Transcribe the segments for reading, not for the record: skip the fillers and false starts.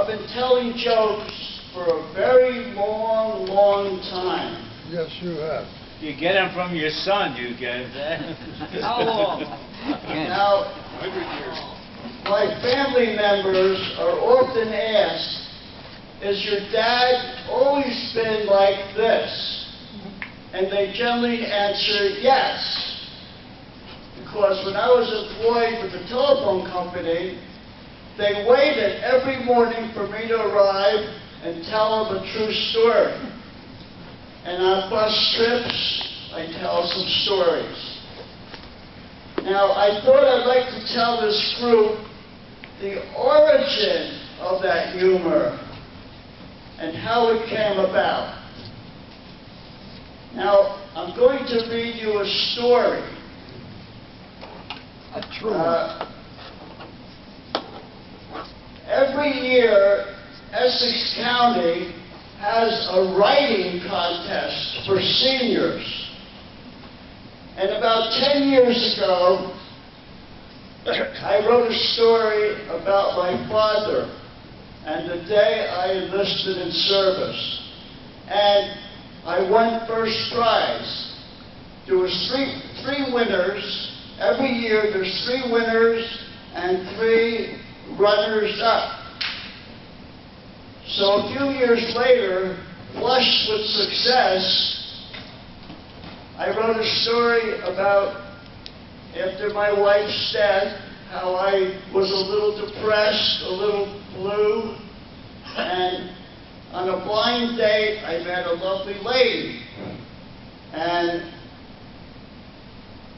I've been telling jokes for a very long, long time. Yes, you have. You get them from your son, you get that. How long? Now, 100 years. my family members are often asked, "Has your dad always been like this?" And they generally answer yes. Because when I was employed with the telephone company, they waited every morning for me to arrive and tell them a true story. And on bus trips, I tell some stories. Now, I thought I'd like to tell this group the origin of that humor and how it came about. Now, I'm going to read you a story. A true one. Every year, Essex County has a writing contest for seniors. And about 10 years ago, I wrote a story about my father and the day I enlisted in service. And I won first prize. There was three winners. Every year there's 3 winners and 3 runners-up. So a few years later, flushed with success, I wrote a story about, after my wife's death, how I was a little depressed, a little blue, and on a blind date, I met a lovely lady. And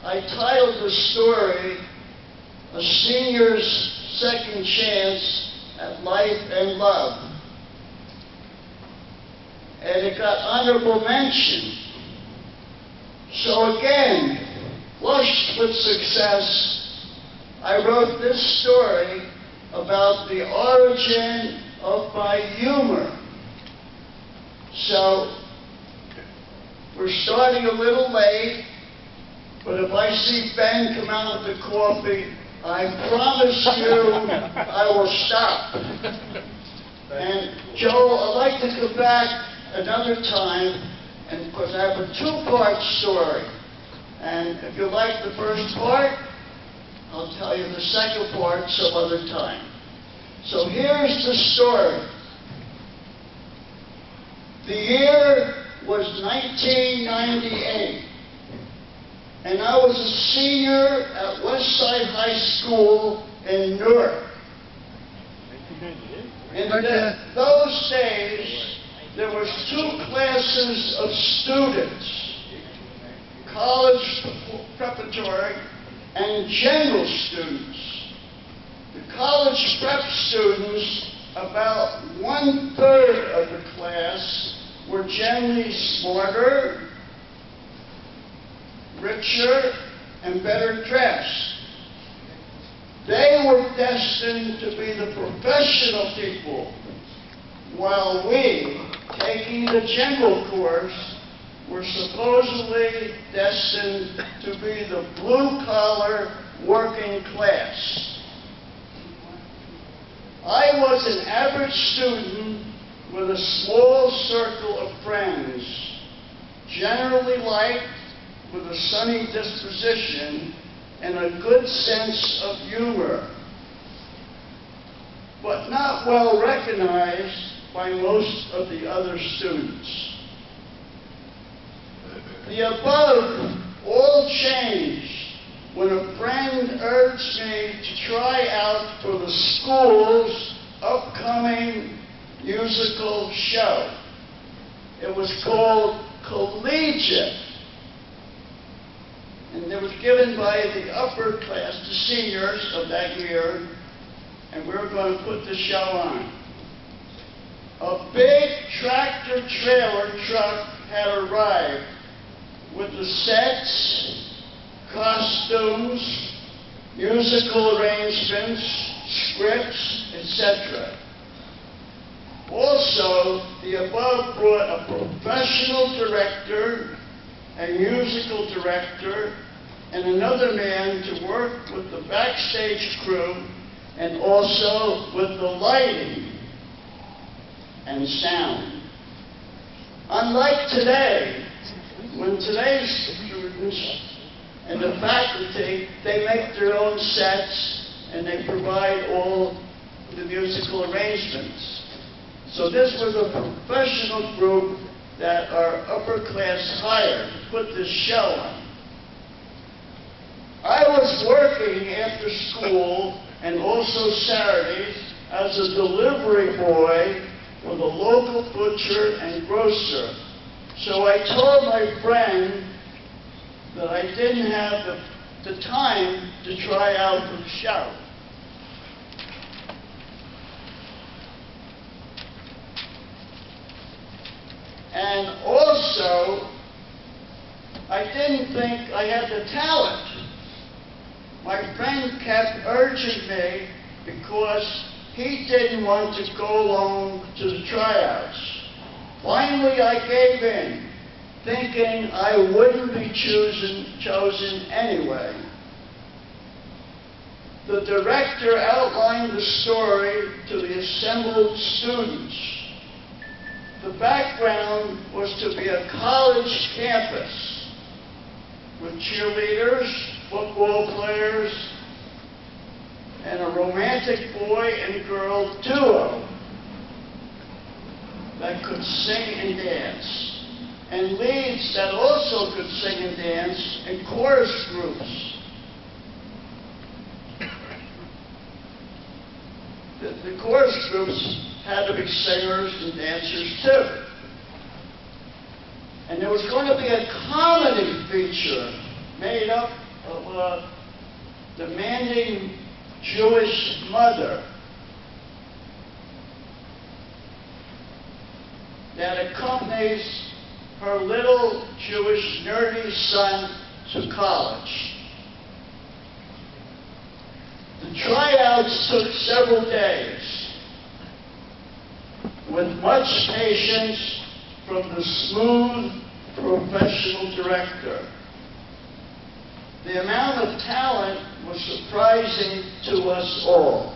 I titled the story, "A Senior's Second Chance at Life and Love." And it got honorable mention. So again, flushed with success, I wrote this story about the origin of my humor. So, we're starting a little late, but if I see Ben come out with the coffee, I promise you I will stop. And Joel, I'd like to come back another time, and because I have a 2-part story. And if you like the first part, I'll tell you the second part some other time. So here's the story. The year was 1998, and I was a senior at Westside High School in Newark. In those days, there was 2 classes of students, college preparatory and general students. The college prep students, about 1/3 of the class, were generally smarter, richer, and better dressed. They were destined to be the professional people, while we, taking the general course, were supposedly destined to be the blue-collar working class. I was an average student with a small circle of friends, generally liked, with a sunny disposition and a good sense of humor, but not well recognized by most of the other students. The above all changed when a friend urged me to try out for the school's upcoming musical show. It was called Collegiate, and it was given by the upper class, the seniors of that year, and we were going to put the show on. A big tractor-trailer truck had arrived with the sets, costumes, musical arrangements, scripts, etc. Also, the above brought a professional director, a musical director, and another man to work with the backstage crew and also with the lighting. and sound. Unlike today, when today's students and the faculty, they make their own sets and they provide all the musical arrangements. So this was a professional group that our upper class hired to put this show on. I was working after school and also Saturdays as a delivery boy for the local butcher and grocer. So I told my friend that I didn't have the time to try out for the show. And also, I didn't think I had the talent. My friend kept urging me because he didn't want to go along to the tryouts. Finally, I gave in, thinking I wouldn't be chosen anyway. The director outlined the story to the assembled students. The background was to be a college campus with cheerleaders, football players, and a romantic boy and girl duo that could sing and dance, and leads that also could sing and dance, and chorus groups. The chorus groups had to be singers and dancers too. And there was going to be a comedy feature made up of a demanding Jewish mother that accompanies her little Jewish nerdy son to college. The tryouts took several days, with much patience from the smooth, professional director. The amount of talent was surprising to us all.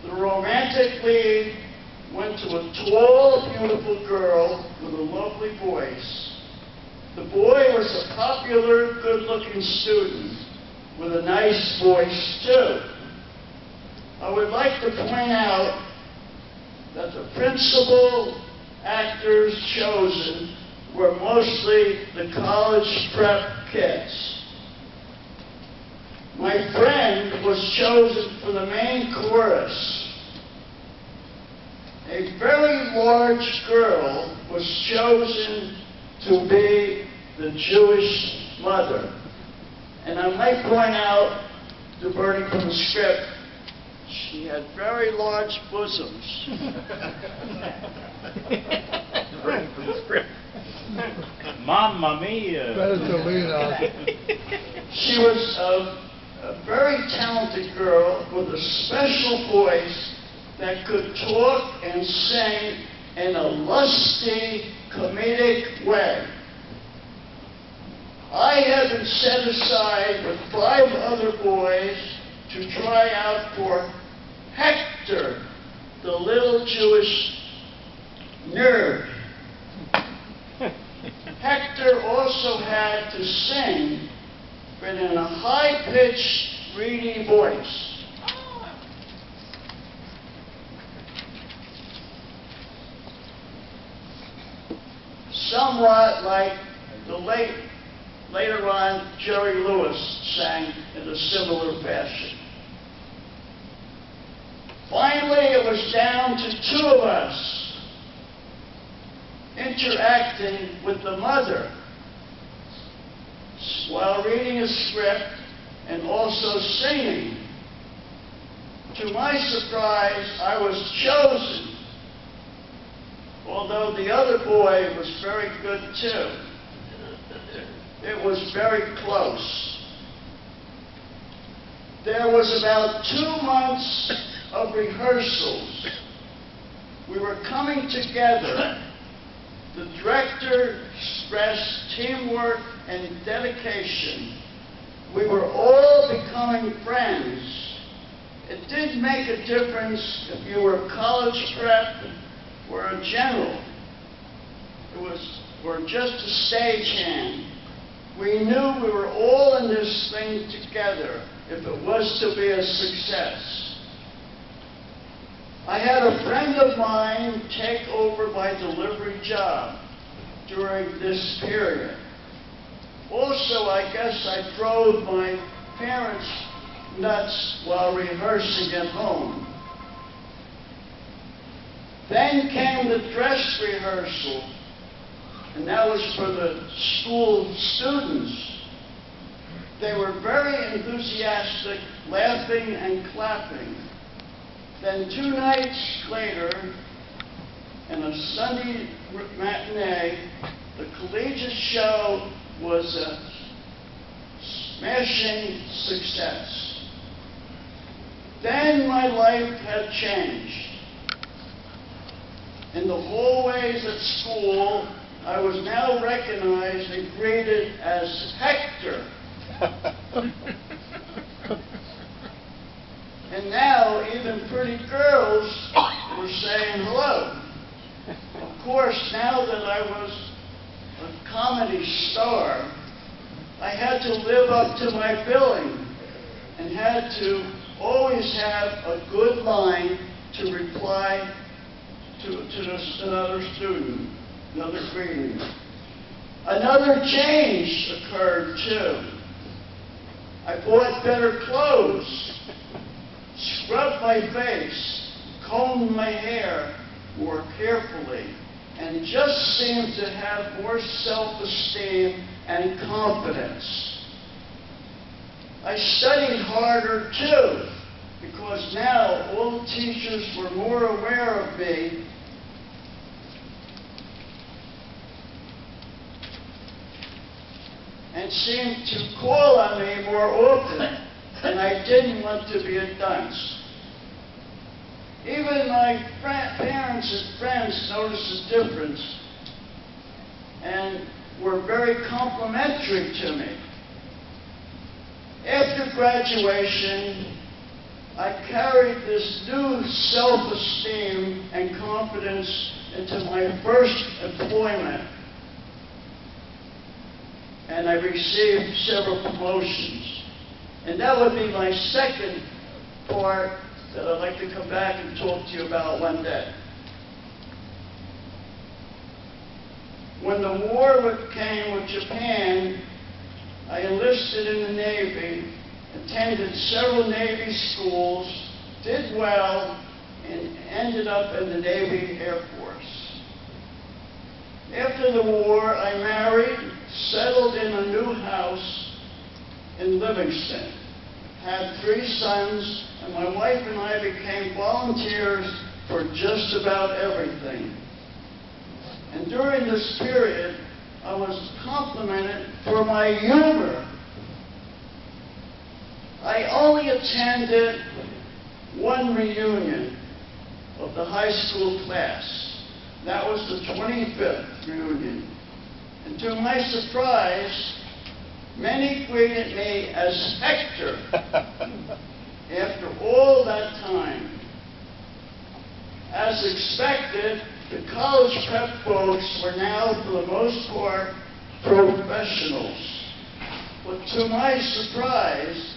The romantic lead went to a tall, beautiful girl with a lovely voice. The boy was a popular, good-looking student with a nice voice, too. I would like to point out that the principal actors chosen were mostly the college prep kids. My friend was chosen for the main chorus. A very large girl was chosen to be the Jewish mother. And I might point out, diverting from the script, she had very large bosoms. Diverting from the script. Mamma mia. Better to lean on. She was a very talented girl with a special voice that could talk and sing in a lusty, comedic way. I had been set aside with 5 other boys to try out for Hector, the little Jewish nerd. Hector also had to sing, but in a high-pitched, reedy voice. Somewhat like the later on Jerry Lewis sang in a similar fashion. Finally, it was down to 2 of us interacting with the mother while reading a script and also singing. To my surprise, I was chosen, although the other boy was very good too. It was very close. There was about 2 months of rehearsals. We were coming together. The director stressed teamwork and dedication. We were all becoming friends. It did make a difference if you were college prep or a general. Or just a stagehand. We knew we were all in this thing together if it was to be a success. I had a friend of mine take over my delivery job during this period. Also, I guess I drove my parents nuts while rehearsing at home. Then came the dress rehearsal, and that was for the school students. They were very enthusiastic, laughing and clapping. Then 2 nights later, in a Sunday matinee, the collegiate show was a smashing success. Then my life had changed. In the hallways at school, I was now recognized and greeted as Hector. And now even pretty girls were saying hello. Of course, now that I was a comedy star, I had to live up to my billing and had to always have a good line to reply to another student, another greeting. Another change occurred too. I bought better clothes, scrubbed my face, combed my hair more carefully, and just seemed to have more self-esteem and confidence. I studied harder too, because now all the teachers were more aware of me and seemed to call on me more often, and I didn't want to be a dunce. Even my parents and friends noticed a difference and were very complimentary to me. After graduation, I carried this new self-esteem and confidence into my first employment, and I received several promotions. And that would be my second part that I'd like to come back and talk to you about one day. When the war came with Japan, I enlisted in the Navy, attended several Navy schools, did well, and ended up in the Navy Air Force. After the war, I married, settled in a new house in Livingston, had 3 sons, and my wife and I became volunteers for just about everything. And during this period, I was complimented for my humor. I only attended one reunion of the high school class. That was the 25th reunion. And to my surprise, many greeted me as Hector after all that time. As expected, the college prep folks were now, for the most part, professionals. But to my surprise,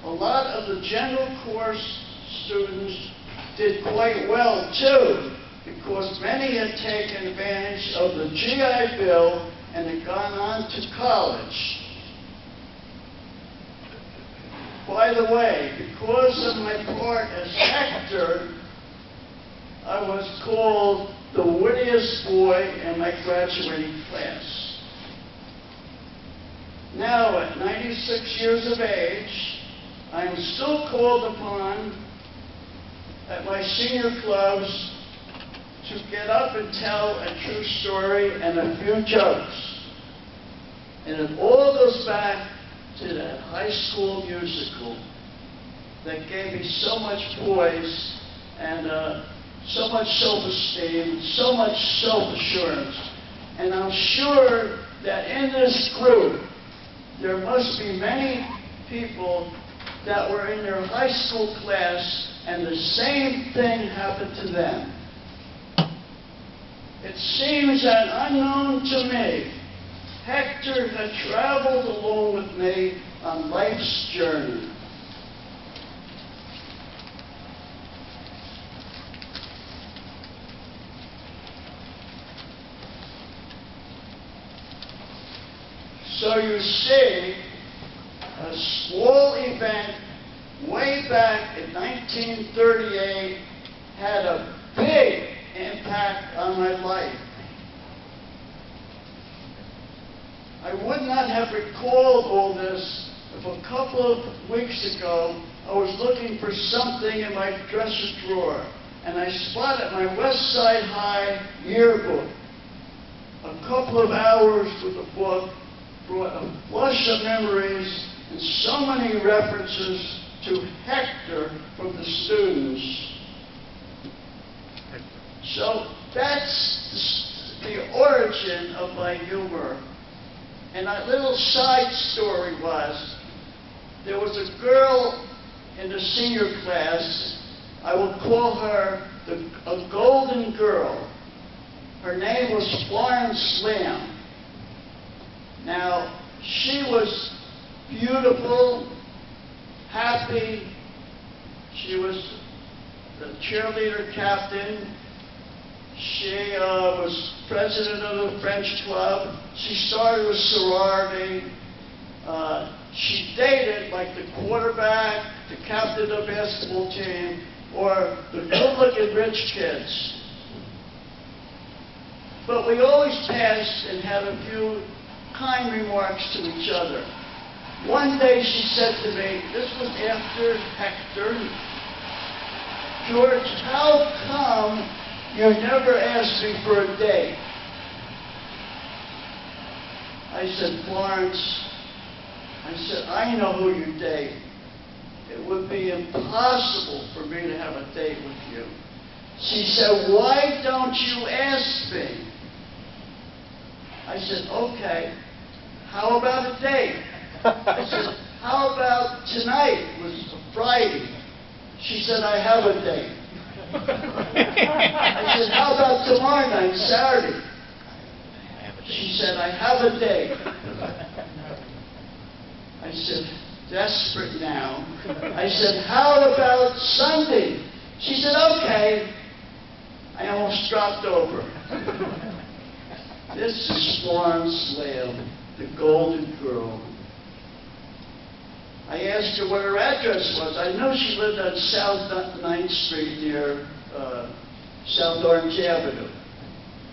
a lot of the general course students did quite well too, because many had taken advantage of the GI Bill and had gone on to college. By the way, because of my part as Hector, I was called the wittiest boy in my graduating class. Now, at 96 years of age, I am still called upon at my senior clubs to get up and tell a true story and a few jokes. And it all goes back to that high school musical that gave me so much poise and so much self-esteem, so much self-assurance. And I'm sure that in this group, there must be many people that were in their high school class and the same thing happened to them. It seems that unknown to me, Hector had traveled along with me on life's journey. So you see, a small event way back in 1938 had a big impact on my life. I would not have recalled all this if a couple of weeks ago I was looking for something in my dresser drawer and I spotted my West Side High yearbook. A couple of hours with the book brought a flush of memories and so many references to Hector from the students. So that's the origin of my humor. And a little side story was, there was a girl in the senior class, I would call her a golden girl. Her name was Florence Lamb. Now, she was beautiful, happy. She was the cheerleader captain. She was president of the French club. She started a sorority. She dated like the quarterback, the captain of the basketball team, or the good-looking rich kids. But we always passed and had a few kind remarks to each other. One day she said to me, this was after Hector, George, how come you never asked me for a date? I said, Florence, I said, I know who you date. It would be impossible for me to have a date with you. She said, why don't you ask me? I said, okay, how about a date? I said, how about tonight? It was a Friday. She said, I have a date. I said, how about tomorrow night, Saturday? She said, I have a date. I said, desperate now. I said, how about Sunday? She said, okay. I almost dropped over. This is Florence Lamb, the golden girl. I asked her what her address was. I know she lived on South 9th Street near South Orange Avenue.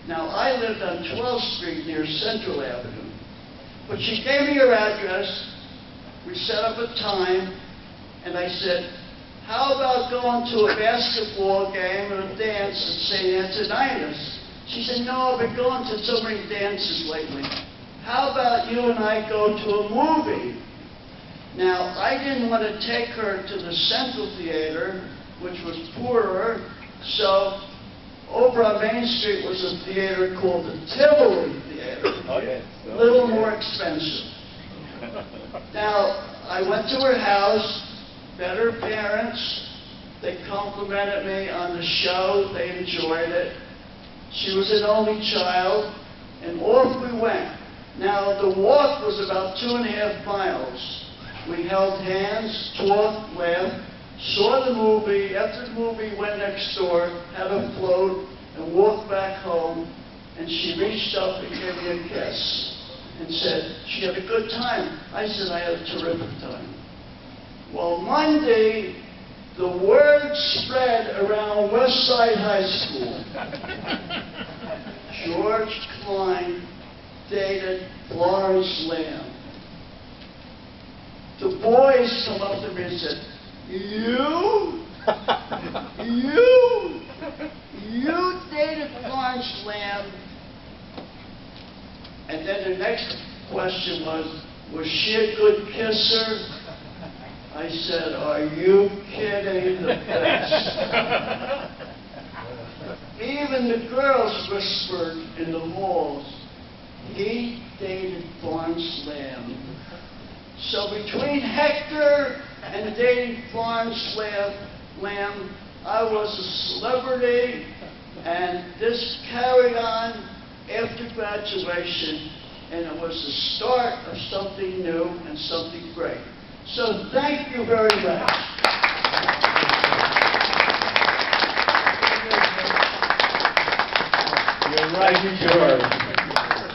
Now, I lived on 12th Street near Central Avenue. But she gave me her address. We set up a time, and I said, how about going to a basketball game or a dance at St. Antoninas? She said, no, I've been going to so many dances lately. How about you and I go to a movie? Now, I didn't want to take her to the Central Theater, which was poorer, so over on Main Street was a theater called the Tivoli Theater. Oh, yes. A little more expensive. Now, I went to her house, met her parents. They complimented me on the show. They enjoyed it. She was an only child, and off we went. Now, the walk was about 2.5 miles. We held hands, talked, laughed, saw the movie. After the movie, went next door, had a float, and walked back home. And she reached up and gave me a kiss and said she had a good time. I said I had a terrific time. Well, Monday, the word spread around West Side High School. George Klein dated Florence Lamb. The boys come up to me and said, you dated Florence Lamb? And then the next question was she a good kisser? I said, are you kidding? The best. Even the girls whispered in the halls, he dated Florence Lamb. So between Hector and dating Florence Lamb, I was a celebrity And this carried on after graduation, and it was the start of something new and something great. So thank you very much. You're right, George.